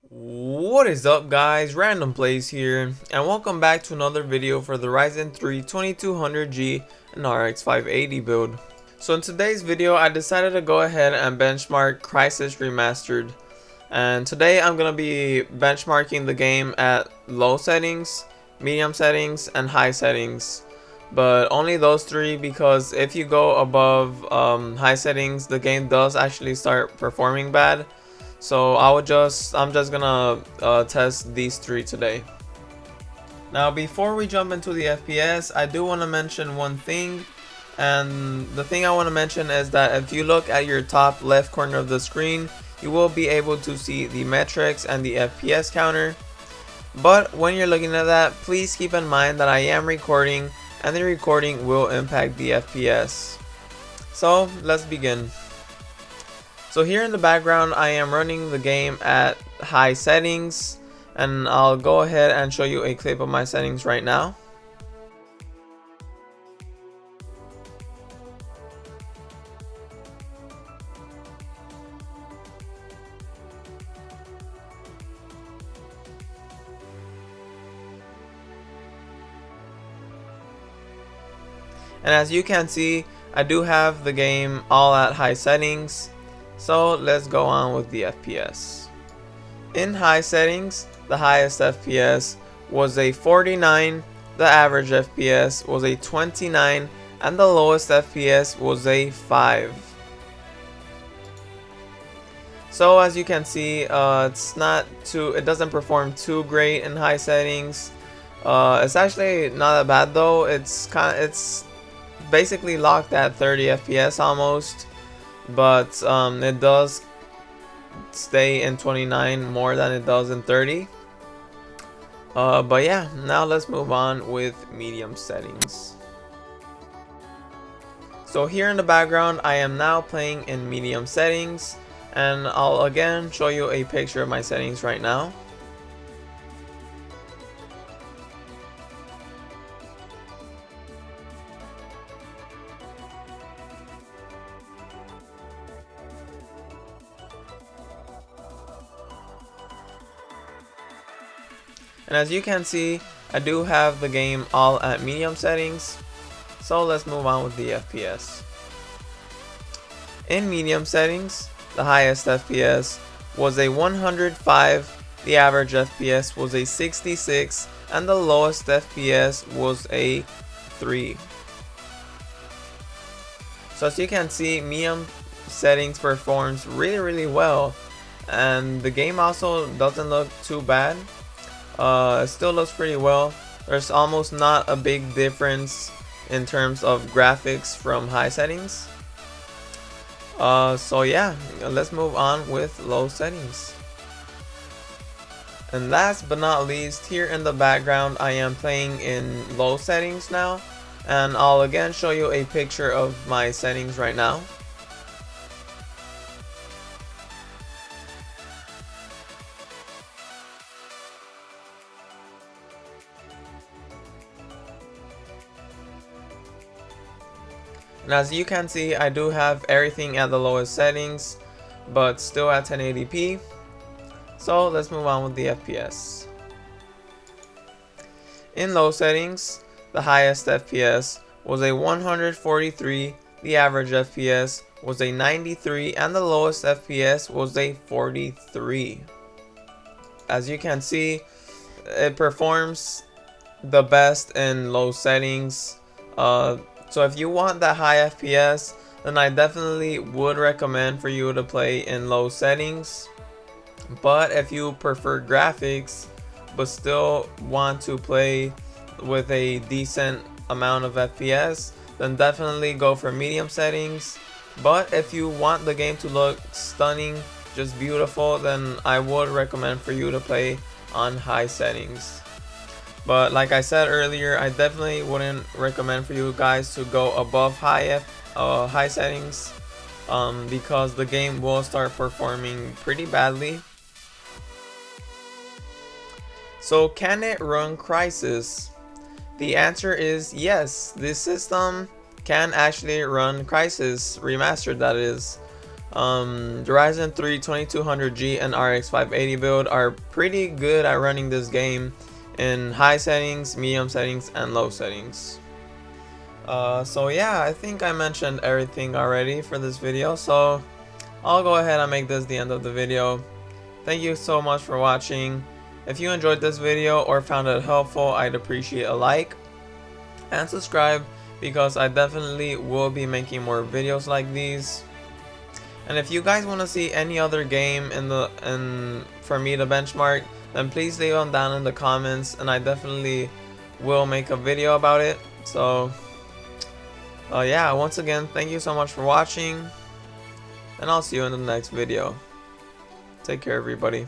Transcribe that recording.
What is up guys, Random Plays here, and welcome back to another video for the Ryzen 3 2200G and RX 580 build. So in today's video I decided to go ahead and benchmark Crysis Remastered, and today I'm going to be benchmarking the game at low settings, medium settings, and high settings. But only those three, because if you go above high settings, the game does actually start performing bad. So I'm just gonna test these three today. Now before we jump into the FPS, I do want to mention one thing, and the thing I want to mention is that if you look at your top left corner of the screen, you will be able to see the metrics and the FPS counter. But when you're looking at that, please keep in mind that I am recording, and the recording will impact the FPS. So let's begin. So here in the background I am running the game at high settings, and I'll go ahead and show you a clip of my settings right now. And as you can see, I do have the game all at high settings. So let's go on with the FPS. In high settings, the highest FPS was a 49, the average FPS was a 29, and the lowest FPS was a 5. So as you can see, it doesn't perform too great in high settings. It's actually not that bad though. It's basically locked at 30 FPS almost, but it does stay in 29 more than it does in 30. But yeah, now let's move on with medium settings. So here in the background I am now playing in medium settings, and I'll again show you a picture of my settings right now. And as you can see, I do have the game all at medium settings. So let's move on with the FPS. In medium settings, the highest FPS was a 105, the average FPS was a 66, and the lowest FPS was a 3. So as you can see, medium settings performs really well, and the game also doesn't look too bad. It still looks pretty well. There's almost not a big difference in terms of graphics from high settings. So yeah, let's move on with low settings. And last but not least, here in the background I am playing in low settings now, and I'll again show you a picture of my settings right now. And as you can see, I do have everything at the lowest settings, but still at 1080p. So let's move on with the FPS. In low settings, the highest FPS was a 143, the average FPS was a 93, and the lowest FPS was a 43. As you can see, it performs the best in low settings. So if you want that high FPS, then I definitely would recommend for you to play in low settings. But if you prefer graphics but still want to play with a decent amount of FPS, then definitely go for medium settings. But if you want the game to look stunning, just beautiful, then I would recommend for you to play on high settings. But like I said earlier, I definitely wouldn't recommend for you guys to go above high settings, because the game will start performing pretty badly. So can it run Crysis? The answer is yes. This system can actually run Crysis Remastered, that is. The Ryzen 3 2200G and RX 580 build are pretty good at running this game in high settings, medium settings, and low settings. So yeah, I think I mentioned everything already for this video, so I'll go ahead and make this the end of the video. Thank you so much for watching. If you enjoyed this video or found it helpful, I'd appreciate a like and subscribe, because I definitely will be making more videos like these. And if you guys want to see any other game for me to benchmark, then please leave them down in the comments, and I definitely will make a video about it. So yeah, once again, thank you so much for watching, and I'll see you in the next video. Take care, everybody.